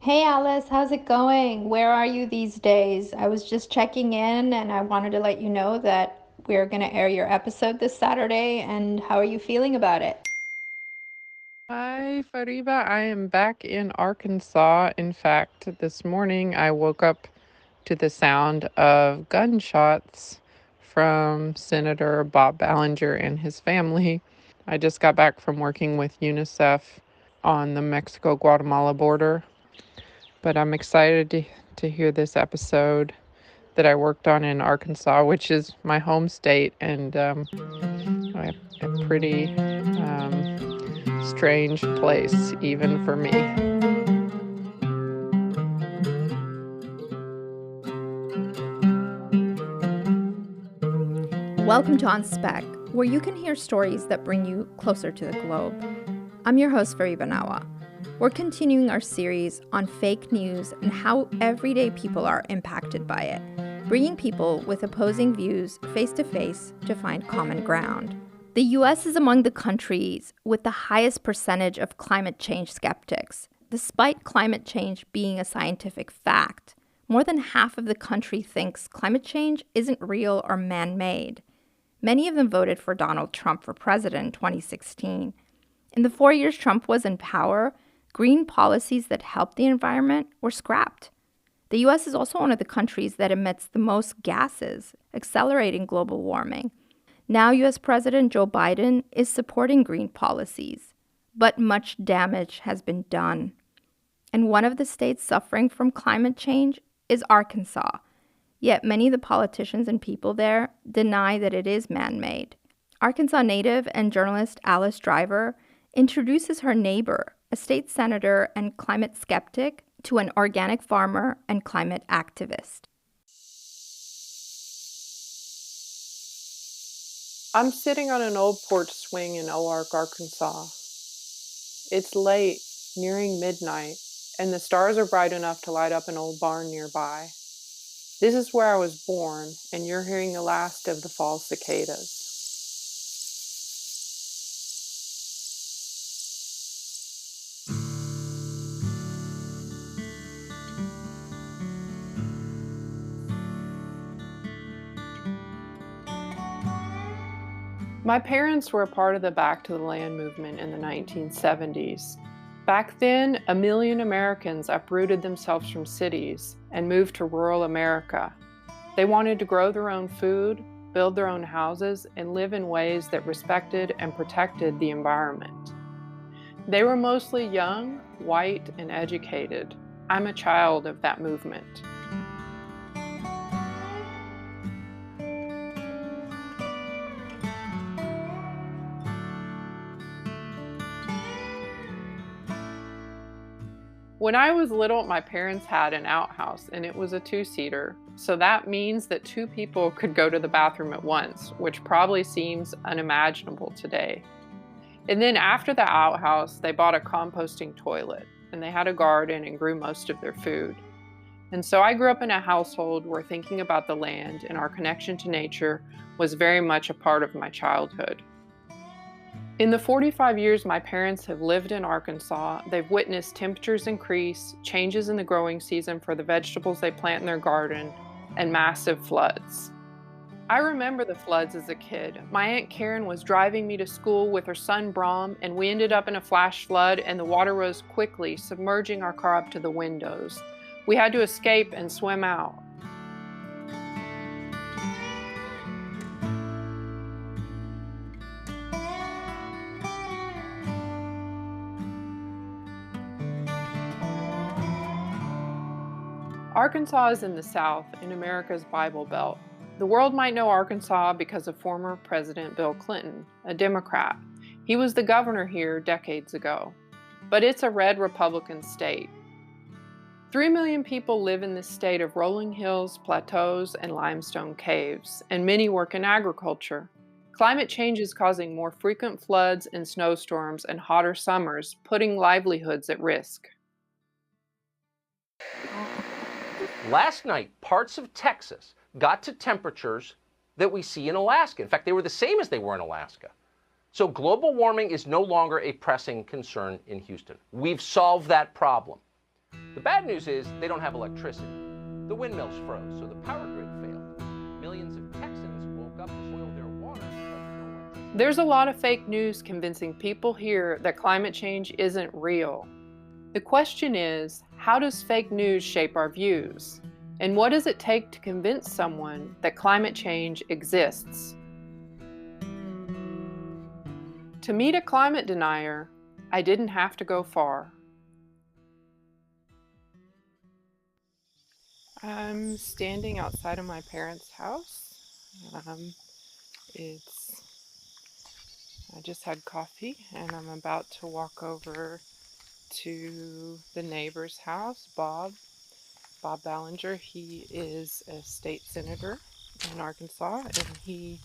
Hey Alice, how's it going? Where are you these days? I was just checking in and I wanted to let you know that we're going to air your episode this Saturday, and how are you feeling about it? Hi, Fariba. I am back in Arkansas. In fact, this morning I woke up to the sound of gunshots from Senator Bob Ballinger and his family. I just got back from working with UNICEF on the Mexico Guatemala border, but I'm excited to hear this episode that I worked on in Arkansas, which is my home state, and a pretty strange place, even for me. Welcome to On Spec, where you can hear stories that bring you closer to the globe. I'm your host, Fariba Nawa. We're continuing our series on fake news and how everyday people are impacted by it, bringing people with opposing views face to face to find common ground. The US is among the countries with the highest percentage of climate change skeptics, despite climate change being a scientific fact. More than half of the country thinks climate change isn't real or man-made. Many of them voted for Donald Trump for president in 2016. In the 4 years Trump was in power, green policies that helped the environment were scrapped. The US is also one of the countries that emits the most gases, accelerating global warming. Now US President Joe Biden is supporting green policies, but much damage has been done. And one of the states suffering from climate change is Arkansas. Yet many of the politicians and people there deny that it is man-made. Arkansas native and journalist Alice Driver introduces her neighbor, a state senator and climate skeptic, to an organic farmer and climate activist. I'm sitting on an old porch swing in Oark, Arkansas. It's late, nearing midnight, and the stars are bright enough to light up an old barn nearby. This is where I was born, and you're hearing the last of the fall cicadas. My parents were a part of the Back to the Land movement in the 1970s. Back then, 1 million Americans uprooted themselves from cities and moved to rural America. They wanted to grow their own food, build their own houses, and live in ways that respected and protected the environment. They were mostly young, white, and educated. I'm a child of that movement. When I was little, my parents had an outhouse, and it was a two-seater. So that means that two people could go to the bathroom at once, which probably seems unimaginable today. And then after the outhouse, they bought a composting toilet, and they had a garden and grew most of their food. And so I grew up in a household where thinking about the land and our connection to nature was very much a part of my childhood. In the 45 years my parents have lived in Arkansas, they've witnessed temperatures increase, changes in the growing season for the vegetables they plant in their garden, and massive floods. I remember the floods as a kid. My Aunt Karen was driving me to school with her son Brom, and we ended up in a flash flood, and the water rose quickly, submerging our car up to the windows. We had to escape and swim out. Arkansas is in the South, in America's Bible Belt. The world might know Arkansas because of former President Bill Clinton, a Democrat. He was the governor here decades ago. But it's a red Republican state. 3 million people live in this state of rolling hills, plateaus, and limestone caves, and many work in agriculture. Climate change is causing more frequent floods and snowstorms and hotter summers, putting livelihoods at risk. Last night, parts of Texas got to temperatures that we see in Alaska. In fact, they were the same as they were in Alaska. So global warming is no longer a pressing concern in Houston. We've solved that problem. The bad news is they don't have electricity. The windmills froze, so the power grid failed. Millions of Texans woke up to boil their water because of no electricity. There's a lot of fake news convincing people here that climate change isn't real. The question is, how does fake news shape our views? And what does it take to convince someone that climate change exists? To meet a climate denier, I didn't have to go far. I'm standing outside of my parents' house. I just had coffee and I'm about to walk over to the neighbor's house, Bob Ballinger. He is a state senator in Arkansas, and he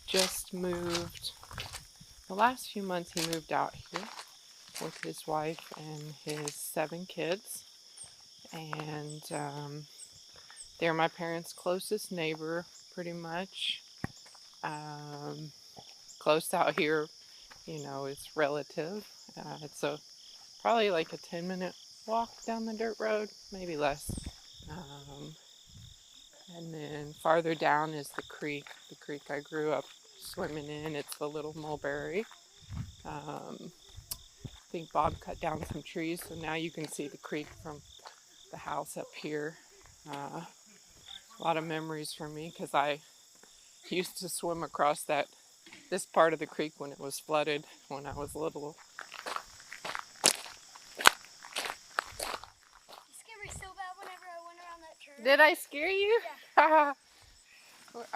just moved. The last few months he moved out here with his wife and his 7 kids, and they're my parents' closest neighbor, pretty much. Close out here, it's relative. It's probably like a 10-minute walk down the dirt road, maybe less. And then farther down is the creek I grew up swimming in. It's the Little Mulberry. I think Bob cut down some trees, so now you can see the creek from the house up here. A lot of memories for me because I used to swim across this part of the creek when it was flooded when I was little. You scared me so bad whenever I went around that turn. Did I scare you? Yeah.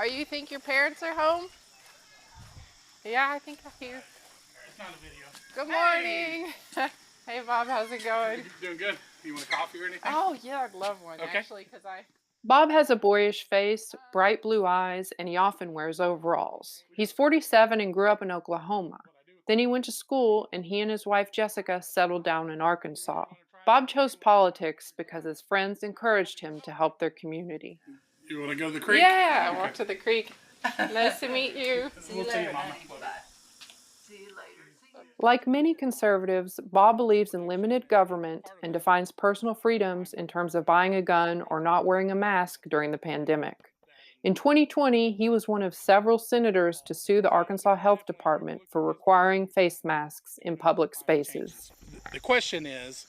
You think your parents are home? Yeah, I think I hear. It's not a video. Good morning. Hey Bob, how's it going? Doing good. You want a coffee or anything? Oh yeah, I'd love one Okay. actually, because Bob has a boyish face, bright blue eyes, and he often wears overalls. He's 47 and grew up in Oklahoma. Then he went to school, and he and his wife Jessica settled down in Arkansas. Bob chose politics because his friends encouraged him to help their community. You want to go to the creek? Yeah, Okay. walk to the creek. Nice to meet you. We'll see you, Mama. See you later. Like many conservatives, Bob believes in limited government and defines personal freedoms in terms of buying a gun or not wearing a mask during the pandemic. In 2020, he was one of several senators to sue the Arkansas Health Department for requiring face masks in public spaces. The question is,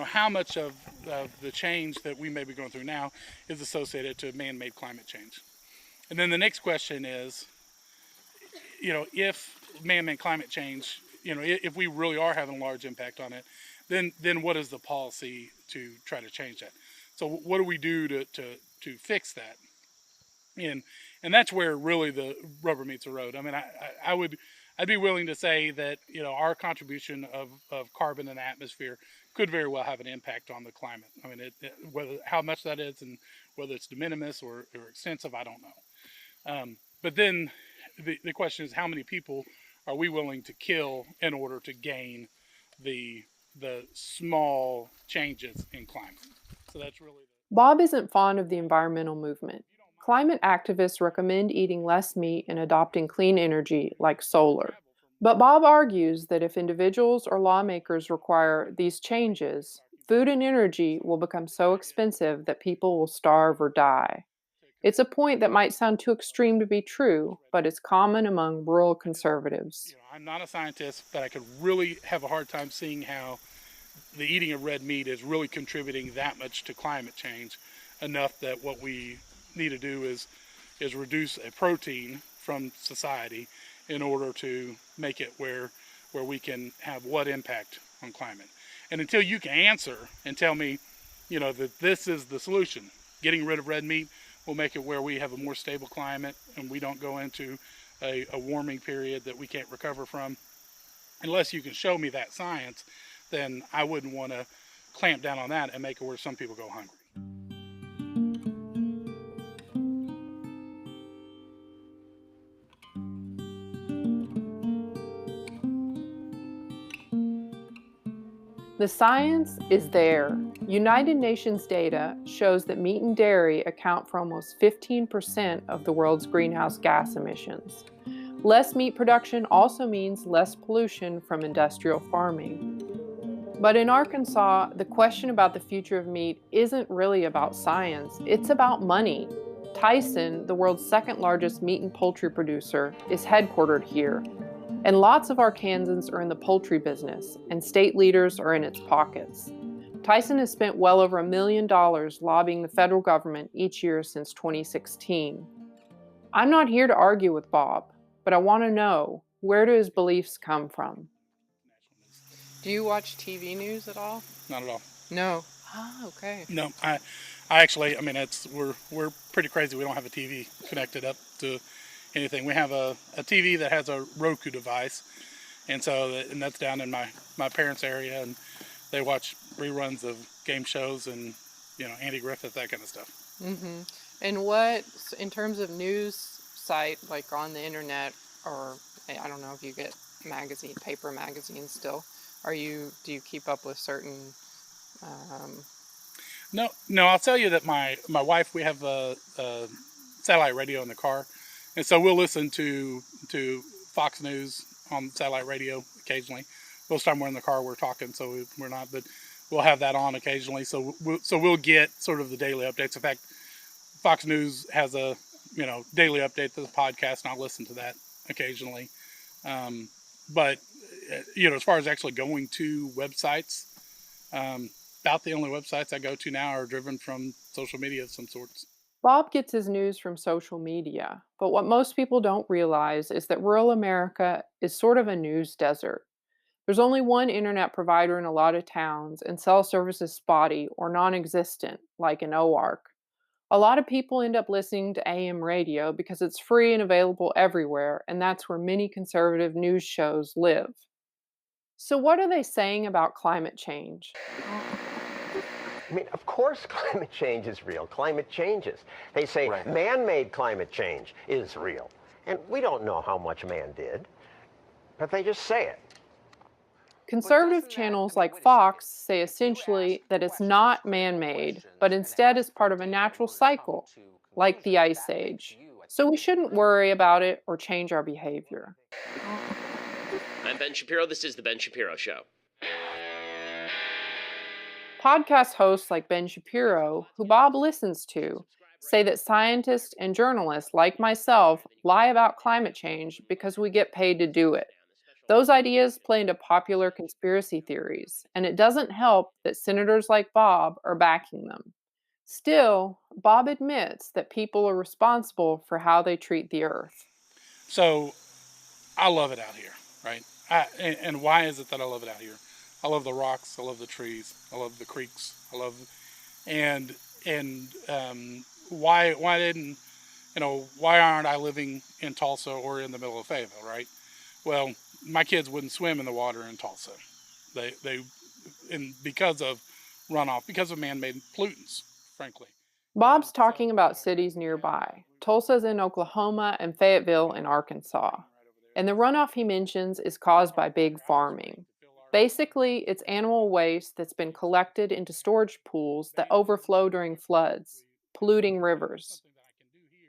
how much of the change that we may be going through now is associated to man-made climate change? And then the next question is, if man-made climate change, if we really are having a large impact on it, then what is the policy to try to change that? So what do we do to fix that? And that's where really the rubber meets the road. I mean, I'd be willing to say that our contribution of carbon in the atmosphere could very well have an impact on the climate. I mean, whether how much that is and whether it's de minimis or extensive, I don't know. But then the question is, how many people are we willing to kill in order to gain the small changes in climate? So that's really Bob isn't fond of the environmental movement. Climate activists recommend eating less meat and adopting clean energy like solar. But Bob argues that if individuals or lawmakers require these changes, food and energy will become so expensive that people will starve or die. It's a point that might sound too extreme to be true, but it's common among rural conservatives. I'm not a scientist, but I could really have a hard time seeing how the eating of red meat is really contributing that much to climate change, enough that what we need to do is reduce a protein from society in order to make it where we can have what impact on climate. And until you can answer and tell me, that this is the solution, getting rid of red meat will make it where we have a more stable climate and we don't go into a warming period that we can't recover from. Unless you can show me that science, then I wouldn't want to clamp down on that and make it where some people go hungry. The science is there. United Nations data shows that meat and dairy account for almost 15% of the world's greenhouse gas emissions. Less meat production also means less pollution from industrial farming. But in Arkansas, the question about the future of meat isn't really about science, it's about money. Tyson, the world's second largest meat and poultry producer, is headquartered here. And lots of Arkansans are in the poultry business, and state leaders are in its pockets. Tyson has spent well over $1 million lobbying the federal government each year since 2016. I'm not here to argue with Bob, but I want to know, where do his beliefs come from? Do you watch TV news at all? Not at all. No. Ah, okay. No, I actually, I mean, we're pretty crazy. We don't have a TV connected up to anything. We have a TV that has a Roku device, and that's down in my parents' area, and they watch reruns of game shows and Andy Griffith, that kind of stuff. Mm-hmm. And what, in terms of news site, like on the internet, or I don't know if you get paper magazines still, do you keep up with certain? No. I'll tell you that my wife, we have a satellite radio in the car, and so we'll listen to Fox News on satellite radio occasionally. Most of the time we're in the car, we're talking, so we're not, but we'll have that on occasionally. So we'll get sort of the daily updates. In fact, Fox News has a daily update to the podcast, and I'll listen to that occasionally. But as far as actually going to websites, about the only websites I go to now are driven from social media of some sorts. Bob gets his news from social media, but what most people don't realize is that rural America is sort of a news desert. There's only one internet provider in a lot of towns, and cell service is spotty or non-existent, like in OARC. A lot of people end up listening to AM radio because it's free and available everywhere, and that's where many conservative news shows live. So what are they saying about climate change? I mean, of course climate change is real. Climate changes. They say Right. man-made climate change is real. And we don't know how much man did, but they just say it. Conservative channels like Fox say essentially that it's not man-made, but instead is part of a natural cycle, like the Ice Age. So we shouldn't worry about it or change our behavior. I'm Ben Shapiro. This is The Ben Shapiro Show. Podcast hosts like Ben Shapiro, who Bob listens to, say that scientists and journalists like myself lie about climate change because we get paid to do it. Those ideas play into popular conspiracy theories, and it doesn't help that senators like Bob are backing them. Still, Bob admits that people are responsible for how they treat the earth. So I love it out here, right? And why is it that I love it out here? I love the rocks. I love the trees. I love the creeks. Why aren't I living in Tulsa or in the middle of Fayetteville, right? Well, my kids wouldn't swim in the water in Tulsa. Because of runoff, because of man-made pollutants, frankly. Bob's talking about cities nearby. Tulsa's in Oklahoma and Fayetteville in Arkansas. And the runoff he mentions is caused by big farming. Basically, it's animal waste that's been collected into storage pools that overflow during floods, polluting rivers.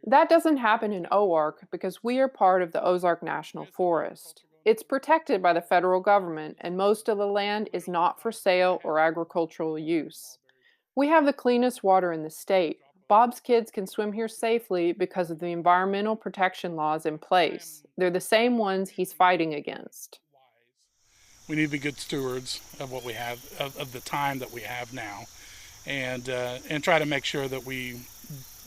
That doesn't happen in OARC because we are part of the Ozark National Forest. It's protected by the federal government, and most of the land is not for sale or agricultural use. We have the cleanest water in the state. Bob's kids can swim here safely because of the environmental protection laws in place. They're the same ones he's fighting against. We need to be good stewards of what we have, of the time that we have now, and try to make sure that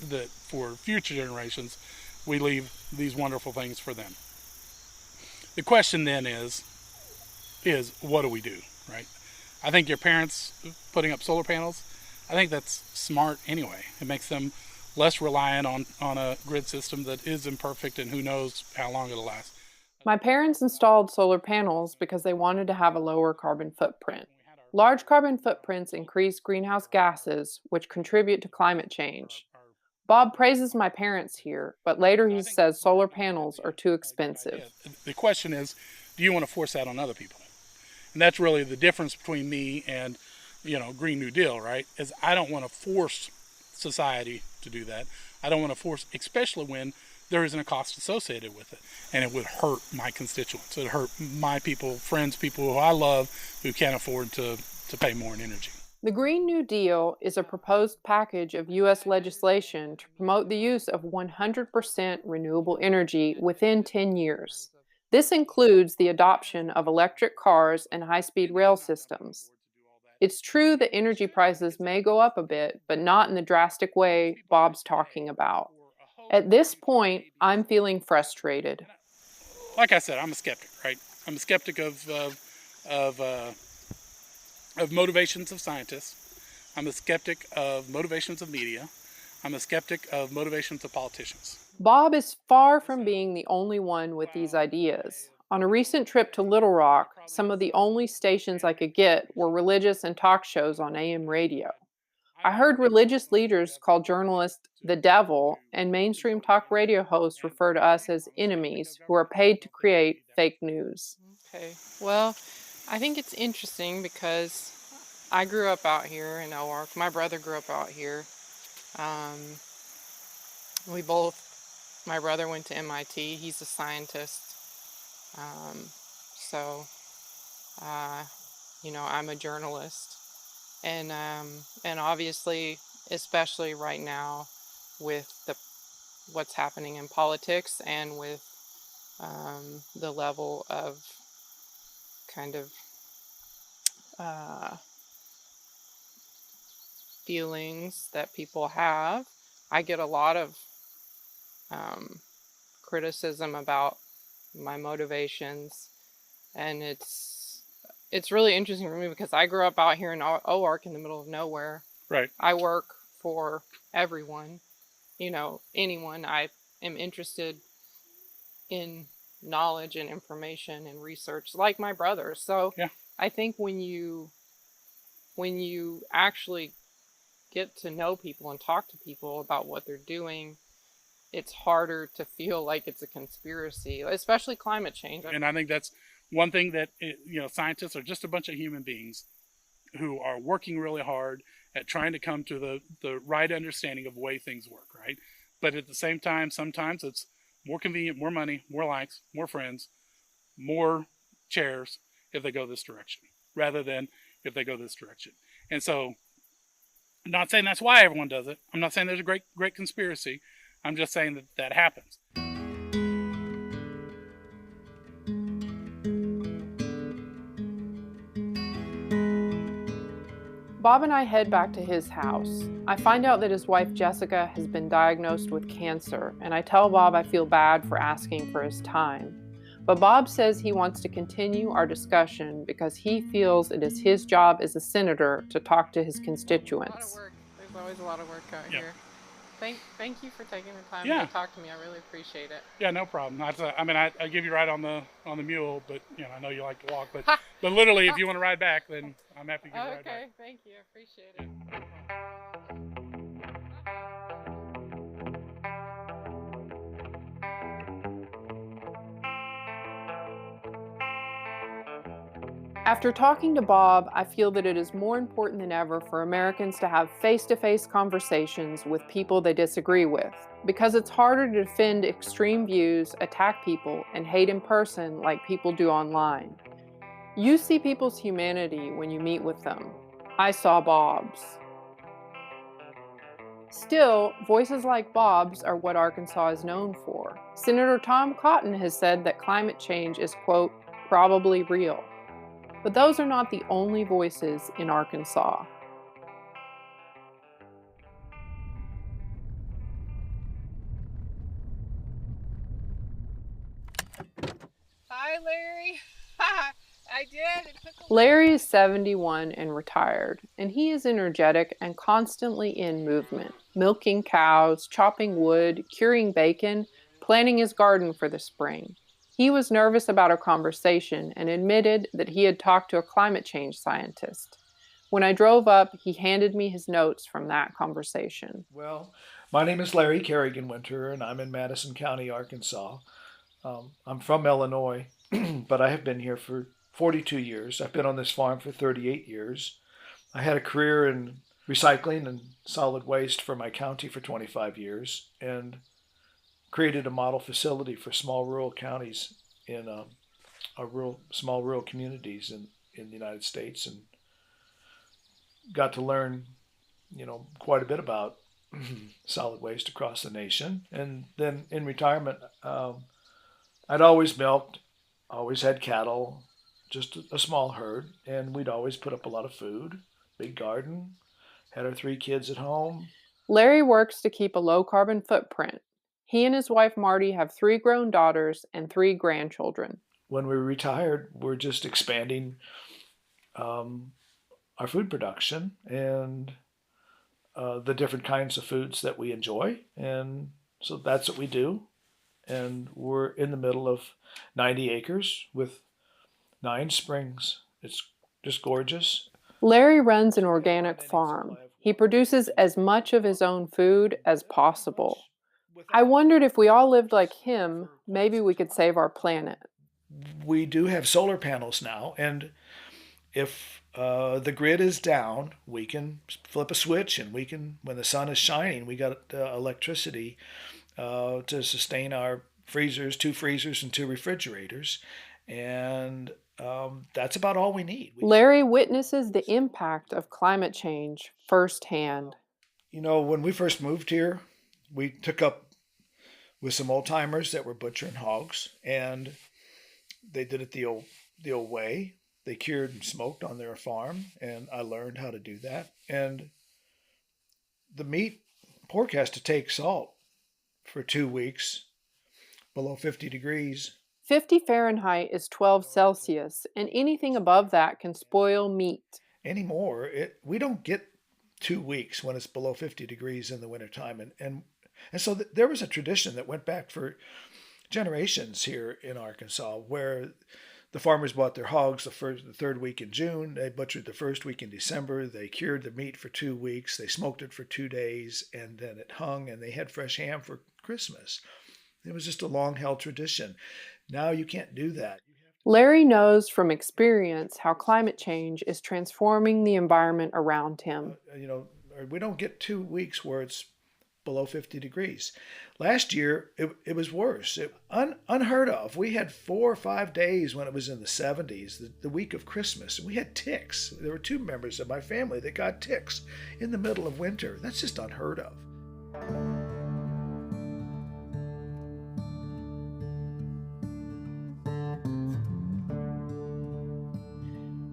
that for future generations, we leave these wonderful things for them. The question then is what do we do, right? I think your parents putting up solar panels, I think that's smart anyway. It makes them less reliant on a grid system that is imperfect and who knows how long it'll last. My parents installed solar panels because they wanted to have a lower carbon footprint. Large carbon footprints increase greenhouse gases, which contribute to climate change. Bob praises my parents here, but later he says solar panels are too expensive. The question is, do you want to force that on other people? And that's really the difference between me and, Green New Deal, right? Is I don't want to force society to do that. I don't want to force, especially when there isn't a cost associated with it. And it would hurt my constituents. It would hurt my people, friends, people who I love, who can't afford to to pay more in energy. The Green New Deal is a proposed package of U.S. legislation to promote the use of 100% renewable energy within 10 years. This includes the adoption of electric cars and high-speed rail systems. It's true that energy prices may go up a bit, but not in the drastic way Bob's talking about. At this point, I'm feeling frustrated. Like I said, I'm a skeptic, right? I'm a skeptic of motivations of scientists. I'm a skeptic of motivations of media. I'm a skeptic of motivations of politicians. Bob is far from being the only one with these ideas. On a recent trip to Little Rock, some of the only stations I could get were religious and talk shows on AM radio. I heard religious leaders call journalists the devil, and mainstream talk radio hosts refer to us as enemies who are paid to create fake news. Okay, well, I think it's interesting because I grew up out here in Oark. My brother grew up out here. My brother went to MIT. He's a scientist. So, I'm a journalist. And obviously, especially right now with what's happening in politics and with the level of kind of feelings that people have, I get a lot of criticism about my motivations, and it's really interesting for me because I grew up out here in Oark in the middle of nowhere. Right. I work for everyone, anyone. I am interested in knowledge and information and research like my brother. So yeah. I think when you actually get to know people and talk to people about what they're doing, it's harder to feel like it's a conspiracy, especially climate change. And I think that's one thing that, scientists are just a bunch of human beings who are working really hard at trying to come to the right understanding of the way things work, right? But at the same time, sometimes it's more convenient, more money, more likes, more friends, more chairs if they go this direction, rather than if they go this direction. And so, I'm not saying that's why everyone does it. I'm not saying there's a great conspiracy. I'm just saying that happens. Bob and I head back to his house. I find out that his wife Jessica has been diagnosed with cancer, and I tell Bob I feel bad for asking for his time. But Bob says he wants to continue our discussion because he feels it is his job as a senator to talk to his constituents. There's always a lot of work out here. Thank you for taking the time to talk to me. I really appreciate it. Yeah, no problem. I give you a ride on the mule, but I know you like to walk. But literally, if you want to ride back, then I'm happy to give you a ride back. Okay, thank you. I appreciate it. After talking to Bob, I feel that it is more important than ever for Americans to have face-to-face conversations with people they disagree with, because it's harder to defend extreme views, attack people, and hate in person like people do online. You see people's humanity when you meet with them. I saw Bob's. Still, voices like Bob's are what Arkansas is known for. Senator Tom Cotton has said that climate change is, quote, probably real. But those are not the only voices in Arkansas. Hi, Larry. I did. Larry is 71 and retired, and he is energetic and constantly in movement, milking cows, chopping wood, curing bacon, planting his garden for the spring. He was nervous about our conversation and admitted that he had talked to a climate change scientist. When I drove up, he handed me his notes from that conversation. Well, my name is Larry Kerrigan-Winter, and I'm in Madison County, Arkansas. I'm from Illinois, but I have been here for 42 years. I've been on this farm for 38 years. I had a career in recycling and solid waste for my county for 25 years, and created a model facility for small rural counties in small rural communities in the United States, and got to learn, quite a bit about solid waste across the nation. And then in retirement, I'd always milked, always had cattle, just a small herd, and we'd always put up a lot of food, big garden, had our 3 kids at home. Larry works to keep a low carbon footprint. He and his wife Marty have 3 grown daughters and 3 grandchildren. When we retired, we're just expanding our food production and the different kinds of foods that we enjoy. And so that's what we do. And we're in the middle of 90 acres with 9 springs. It's just gorgeous. Larry runs an organic farm. He produces as much of his own food as possible. I wondered if we all lived like him, maybe we could save our planet. We do have solar panels now, and if the grid is down, we can flip a switch, and we can, when the sun is shining, we got electricity to sustain our freezers, 2 freezers and 2 refrigerators, and that's about all we need. Larry witnesses the impact of climate change firsthand. When we first moved here, we took up with some old timers that were butchering hogs, and they did it the old way. They cured and smoked on their farm, and I learned how to do that. And the pork has to take salt for 2 weeks below 50 degrees. 50 Fahrenheit is 12 Celsius, and anything above that can spoil meat. Anymore, we don't get 2 weeks when it's below 50 degrees in the wintertime. And so there was a tradition that went back for generations here in Arkansas where the farmers bought their hogs the 3rd week in June. They butchered the 1st week in December. They cured the meat for 2 weeks. They smoked it for 2 days, and then it hung, and they had fresh ham for Christmas. It was just a long-held tradition. Now you can't do that. Larry knows from experience how climate change is transforming the environment around him. We don't get 2 weeks where it's below 50 degrees. Last year, it was worse. Unheard of. We had 4 or 5 days when it was in the 70s, the week of Christmas. And we had ticks. There were 2 members of my family that got ticks in the middle of winter. That's just unheard of.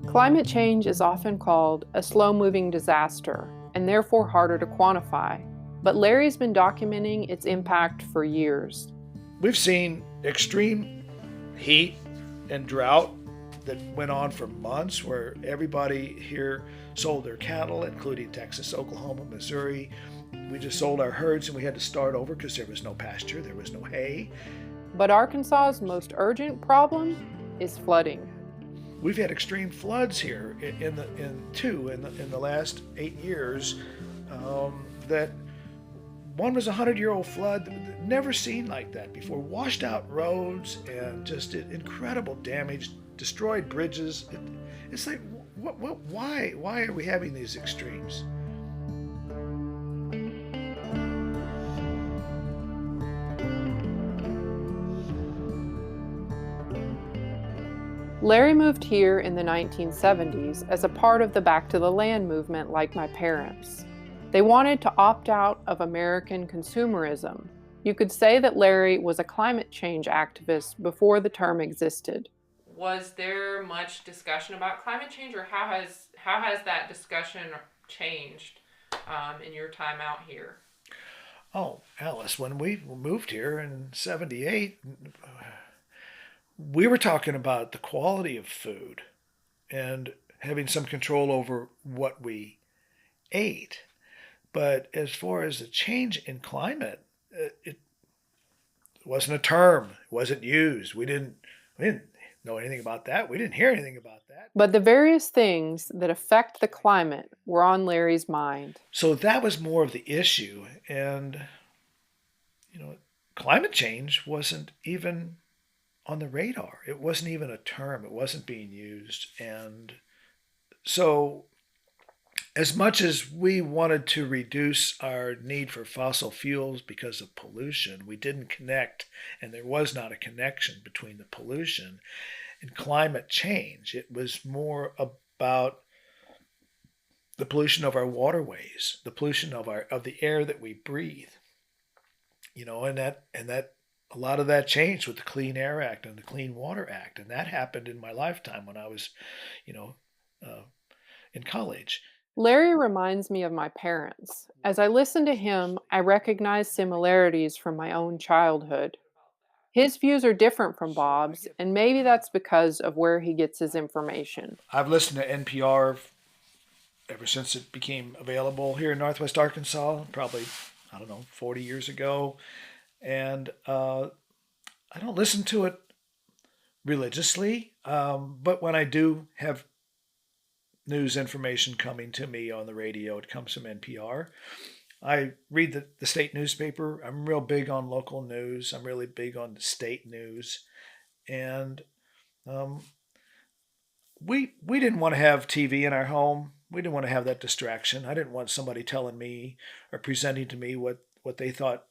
Climate change is often called a slow-moving disaster and therefore harder to quantify. But Larry's been documenting its impact for years. We've seen extreme heat and drought that went on for months where everybody here sold their cattle, including Texas, Oklahoma, Missouri. We just sold our herds and we had to start over because there was no pasture, there was no hay. But Arkansas's most urgent problem is flooding. We've had extreme floods here in the last 8 years. That one was a 100-year-old flood, never seen like that before. Washed out roads and just incredible damage, destroyed bridges. It's like, why are we having these extremes? Larry moved here in the 1970s as a part of the Back to the Land movement like my parents. They wanted to opt out of American consumerism. You could say that Larry was a climate change activist before the term existed. Was there much discussion about climate change, or how has that discussion changed in your time out here? Oh, Alice, when we moved here in 78, we were talking about the quality of food and having some control over what we ate. But as far as the change in climate, it wasn't a term. It wasn't used. We didn't know anything about that. We didn't hear anything about that. But the various things that affect the climate were on Larry's mind. So that was more of the issue. And, climate change wasn't even on the radar. It wasn't even a term. It wasn't being used. And so as much as we wanted to reduce our need for fossil fuels because of pollution, we didn't connect, and there was not a connection between the pollution and climate change. It was more about the pollution of our waterways, the pollution of the air that we breathe. And that a lot of that changed with the Clean Air Act and the Clean Water Act, and that happened in my lifetime when I was, you know, uh, in college. Larry reminds me of my parents. As I listen to him, I recognize similarities from my own childhood. His views are different from Bob's, and maybe that's because of where he gets his information. I've listened to NPR ever since it became available here in Northwest Arkansas, probably, I don't know, 40 years ago. And I don't listen to it religiously, but when I do have news information coming to me on the radio, it comes from NPR. I read the state newspaper. I'm real big on local news. I'm really big on the state news. And um, we didn't want to have TV in our home. We didn't want to have that distraction. I didn't want somebody telling me or presenting to me what they thought,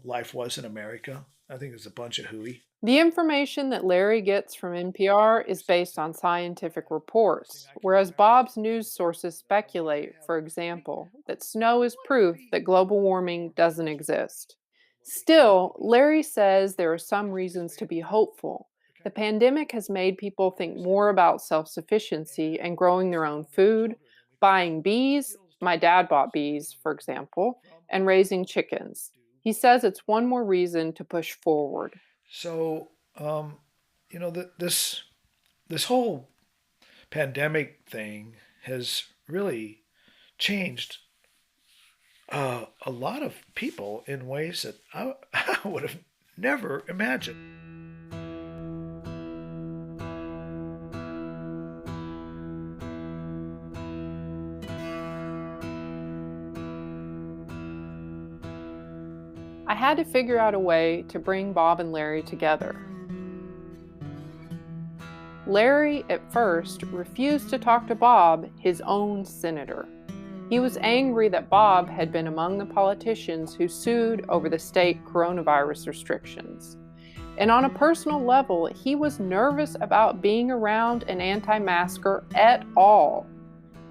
life was in America. I think it's a bunch of hooey. The information that Larry gets from NPR is based on scientific reports, whereas Bob's news sources speculate, for example, that snow is proof that global warming doesn't exist. Still, Larry says there are some reasons to be hopeful. The pandemic has made people think more about self-sufficiency and growing their own food, buying bees, my dad bought bees, for example, and raising chickens. He says it's one more reason to push forward. So, this whole pandemic thing has really changed a lot of people in ways that I would have never imagined. I had to figure out a way to bring Bob and Larry together. Larry, at first, refused to talk to Bob, his own senator. He was angry that Bob had been among the politicians who sued over the state coronavirus restrictions. And on a personal level, he was nervous about being around an anti-masker at all.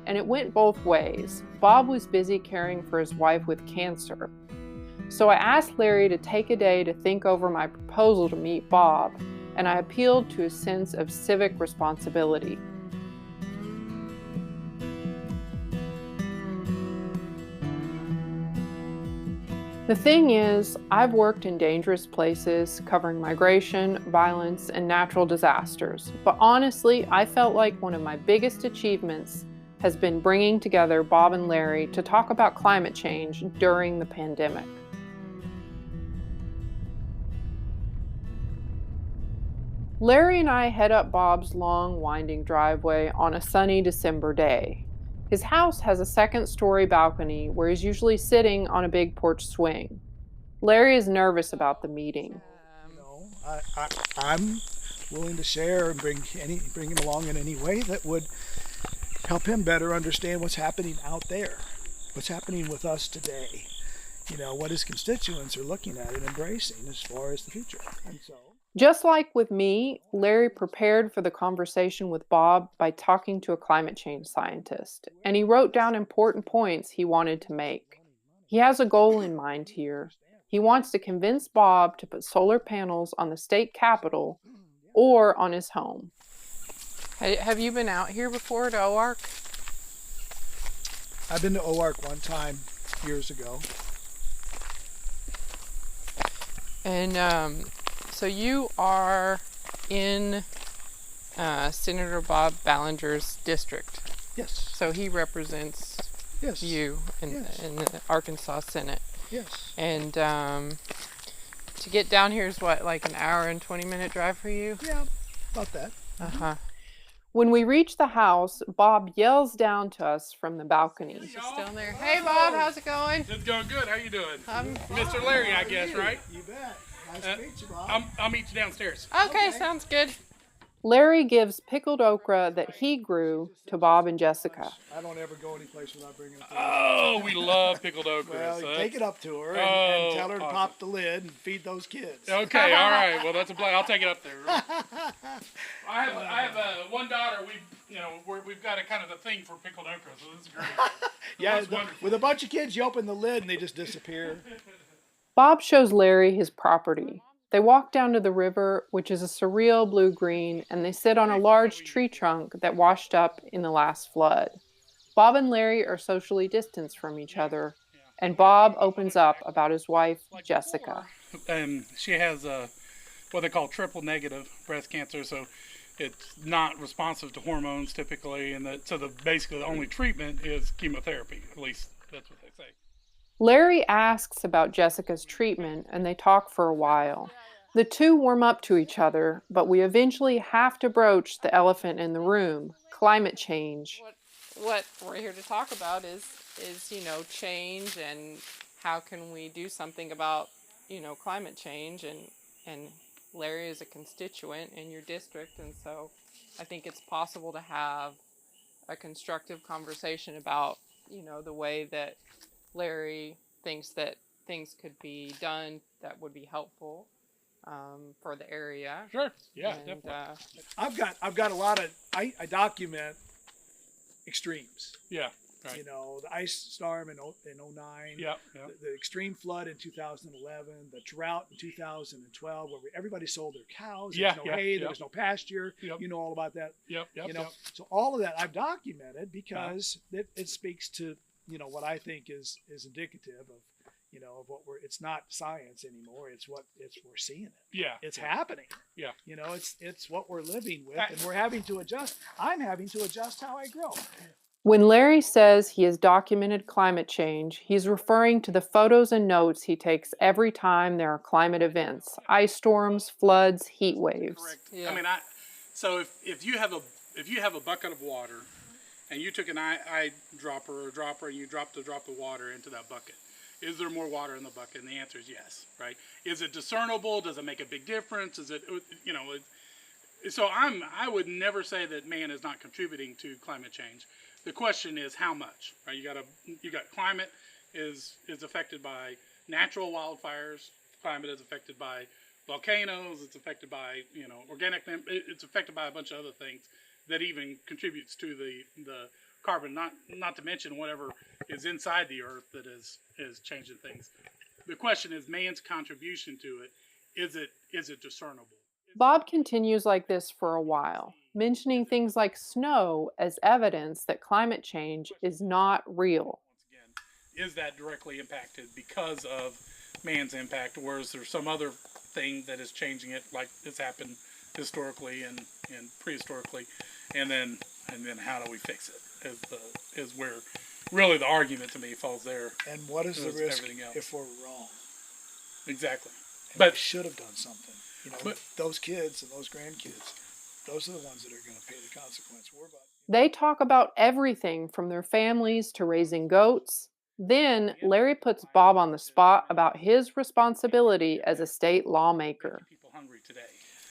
And it went both ways. Bob was busy caring for his wife with cancer. So I asked Larry to take a day to think over my proposal to meet Bob, and I appealed to his sense of civic responsibility. The thing is, I've worked in dangerous places covering migration, violence, and natural disasters, but honestly, I felt like one of my biggest achievements has been bringing together Bob and Larry to talk about climate change during the pandemic. Larry and I head up Bob's long, winding driveway on a sunny December day. His house has a second-story balcony where he's usually sitting on a big porch swing. Larry is nervous about the meeting. I'm willing to share and bring him along in any way that would help him better understand what's happening out there, what's happening with us today. What his constituents are looking at and embracing as far as the future. And so, just like with me, Larry prepared for the conversation with Bob by talking to a climate change scientist, and he wrote down important points he wanted to make. He has a goal in mind here. He wants to convince Bob to put solar panels on the state capitol or on his home. Have you been out here before to OARC? I've been to OARC one time years ago. And so you are in Senator Bob Ballinger's district. Yes. So he represents you in the Arkansas Senate. Yes. And to get down here is what, like an hour and 20-minute drive for you? Yeah, about that. Uh-huh. When we reach the house, Bob yells down to us from the balcony. Hey, Just down there. Hey, Bob, how's it going? It's going good. How you doing? I'm Mr. Larry, I guess, right? You bet. Nice to meet you, Bob. I'll meet you downstairs. Okay, sounds good. Larry gives pickled okra that he grew to Bob and Jessica. I don't ever go anyplace without bringing it. Oh, we love pickled okra. Well, so take it up to her and tell her to pop the lid and feed those kids. Okay, all right. Well, that's a plan. I'll take it up there. I have one daughter. we've got a kind of a thing for pickled okra, so this is great. Yeah, That's wonderful. with a bunch of kids, you open the lid and they just disappear. Bob shows Larry his property. They walk down to the river, which is a surreal blue-green, and they sit on a large tree trunk that washed up in the last flood. Bob and Larry are socially distanced from each other, and Bob opens up about his wife, Jessica. And she has what they call triple negative breast cancer, so it's not responsive to hormones typically, and basically the only treatment is chemotherapy. At least that's what they say. Larry asks about Jessica's treatment, and they talk for a while. The two warm up to each other, but we eventually have to broach the elephant in the room, climate change. What we're here to talk about is change, and how can we do something about, climate change, and Larry is a constituent in your district, and so I think it's possible to have a constructive conversation about, the way that Larry thinks that things could be done that would be helpful for the area. Sure. Yeah, and, definitely. I've got a lot of I document extremes. Yeah. Right. The ice storm in 09, the extreme flood in 2011, the drought in 2012, where everybody sold their cows. There was no hay, there was no pasture. Yep. You know all about that. Yep. So all of that I've documented because it speaks to what I think is indicative of of what it's not science anymore. It's we're seeing it. Yeah. It's happening. Yeah. It's what we're living with, and we're having to adjust. I'm having to adjust how I grow. When Larry says he has documented climate change, he's referring to the photos and notes he takes every time there are climate events, ice storms, floods, heat waves. Correct. Yeah. I mean, so if you have a bucket of water, and you took an eyedropper or a dropper and you dropped a drop of water into that bucket, is there more water in the bucket? And the answer is yes, right? Is it discernible? Does it make a big difference? Is it, so I would never say that man is not contributing to climate change. The question is how much, right? You got climate is affected by natural wildfires. Climate is affected by volcanoes. It's affected by, organic, it's affected by a bunch of other things that even contributes to the carbon, not to mention whatever is inside the earth that is changing things. The question is man's contribution to it. Is it discernible? Bob continues like this for a while, mentioning things like snow as evidence that climate change is not real. Once again, is that directly impacted because of man's impact, or is there some other thing that is changing it, like it's happened historically and prehistorically, and then how do we fix it? Is where really the argument to me falls there. And what is the risk if we're wrong? Exactly. But we should have done something. But those kids and those grandkids, those are the ones that are going to pay the consequence. They talk about everything from their families to raising goats. Then Larry puts Bob on the spot about his responsibility as a state lawmaker. People hungry today.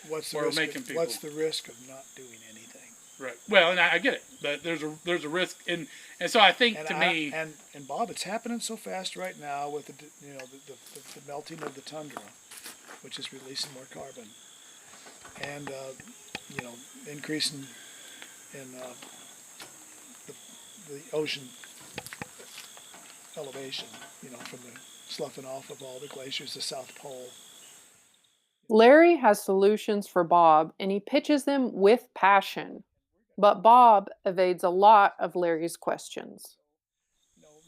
What's the risk of not doing anything? Right. Well, and I get it, but there's a risk, and so I think and Bob, it's happening so fast right now with the melting of the tundra, which is releasing more carbon, and increasing in the ocean elevation, from the sloughing off of all the glaciers, the South Pole. Larry has solutions for Bob, and he pitches them with passion. But Bob evades a lot of Larry's questions.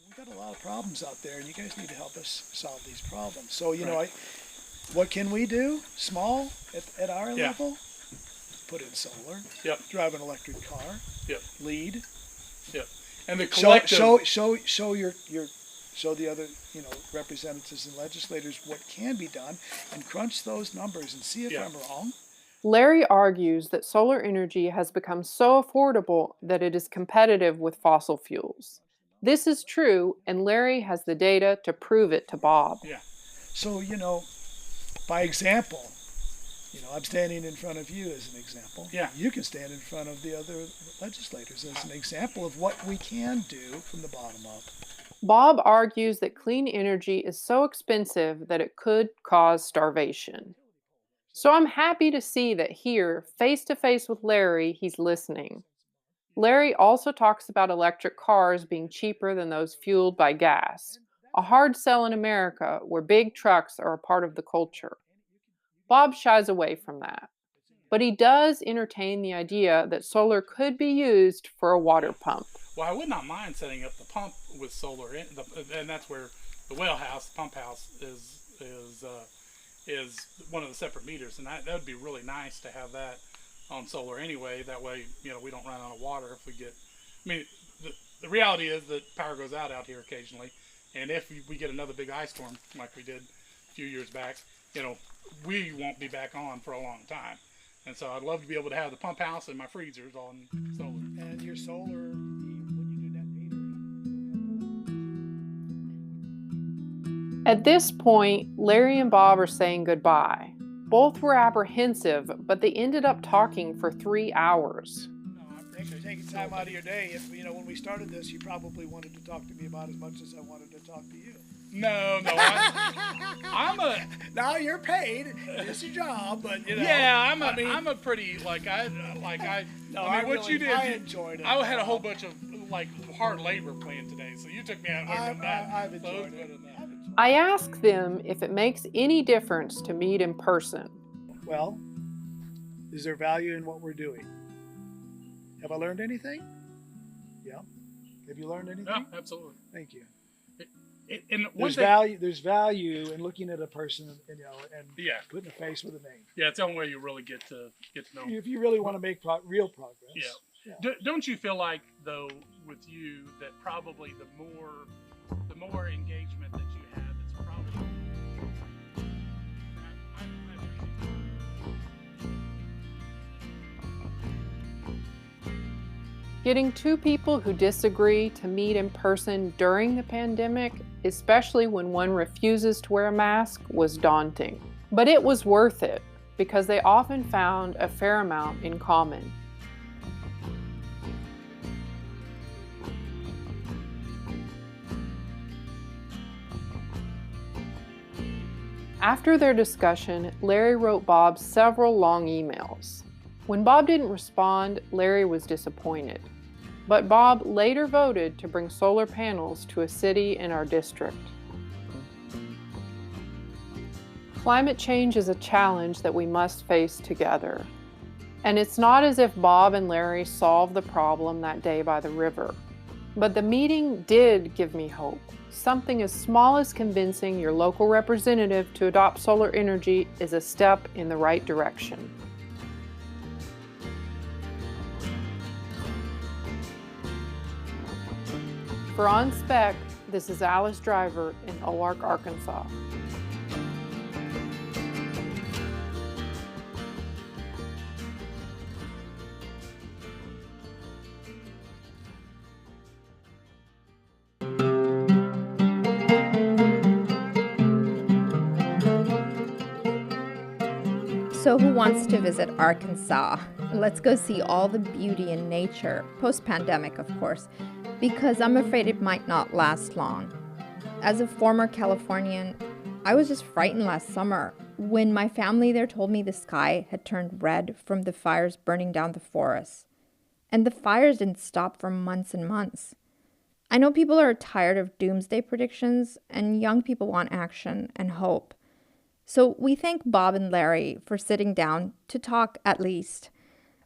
We've got a lot of problems out there, and you guys need to help us solve these problems. So, what can we do? Small at our level? Put in solar. Yep. Drive an electric car. Yep. Lead. Yep. And the collective show the other representatives and legislators what can be done, and crunch those numbers and see if I'm wrong. Larry argues that solar energy has become so affordable that it is competitive with fossil fuels. This is true, and Larry has the data to prove it to Bob. Yeah. So, by example, I'm standing in front of you as an example. Yeah. You can stand in front of the other legislators as an example of what we can do from the bottom up. Bob argues that clean energy is so expensive that it could cause starvation. So I'm happy to see that here, face to face with Larry, he's listening. Larry also talks about electric cars being cheaper than those fueled by gas, a hard sell in America where big trucks are a part of the culture. Bob shies away from that, but he does entertain the idea that solar could be used for a water pump. Well, I would not mind setting up the pump with solar, and that's where the well house, the pump house, is one of the separate meters, and that would be really nice to have that on solar anyway. That way, we don't run out of water if we get. I mean, the reality is that power goes out here occasionally, and if we get another big ice storm like we did a few years back, we won't be back on for a long time. And so I'd love to be able to have the pump house and my freezers on solar. And your solar, when you do net metering. At this point, Larry and Bob are saying goodbye. Both were apprehensive, but they ended up talking for 3 hours. Thanks for taking time out of your day. If when we started this, you probably wanted to talk to me about as much as I wanted to talk to you. No, I'm a. Now you're paid. It's your job, but Yeah, I'm a pretty what really, you did. I enjoyed it. I had a whole bunch of hard labor planned today, so you took me out. I've enjoyed it. I asked them if it makes any difference to meet in person. Well, is there value in what we're doing? Have I learned anything? Yeah. Have you learned anything? Yeah, absolutely. Thank you. And There's value in looking at a person, and putting a face with a name. Yeah, it's the only way you really get to know. If you really want to make real progress. Yeah. Don't you feel like though with you that probably the more engagement that you have, it's probably. Getting two people who disagree to meet in person during the pandemic, especially when one refuses to wear a mask, was daunting. But it was worth it because they often found a fair amount in common. After their discussion, Larry wrote Bob several long emails. When Bob didn't respond, Larry was disappointed. But Bob later voted to bring solar panels to a city in our district. Climate change is a challenge that we must face together. And it's not as if Bob and Larry solved the problem that day by the river. But the meeting did give me hope. Something as small as convincing your local representative to adopt solar energy is a step in the right direction. For On Spec, this is Alice Driver in Oark, Arkansas. So who wants to visit Arkansas? Let's go see all the beauty in nature, post-pandemic of course, because I'm afraid it might not last long. As a former Californian, I was just frightened last summer when my family there told me the sky had turned red from the fires burning down the forests. And the fires didn't stop for months and months. I know people are tired of doomsday predictions, and young people want action and hope. So we thank Bob and Larry for sitting down to talk at least.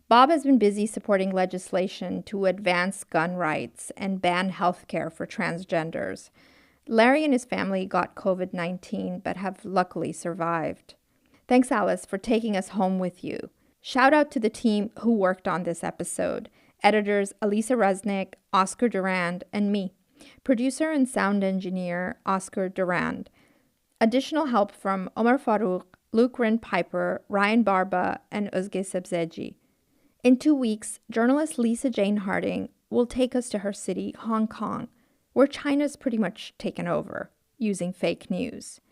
Bob has been busy supporting legislation to advance gun rights and ban healthcare for transgenders. Larry and his family got COVID-19 but have luckily survived. Thanks, Alice, for taking us home with you. Shout out to the team who worked on this episode. Editors Elisa Resnick, Oscar Durand, and me. Producer and sound engineer Oscar Durand. Additional help from Omar Farouk, Luke Wren-Piper, Ryan Barba, and Özge Sebzeci. In 2 weeks, journalist Lisa Jane Harding will take us to her city, Hong Kong, where China's pretty much taken over, using fake news.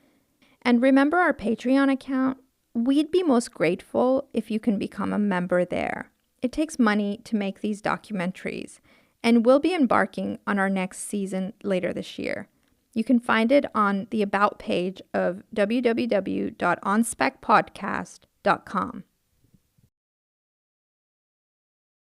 And remember our Patreon account? We'd be most grateful if you can become a member there. It takes money to make these documentaries, and we'll be embarking on our next season later this year. You can find it on the About page of www.onspecpodcast.com.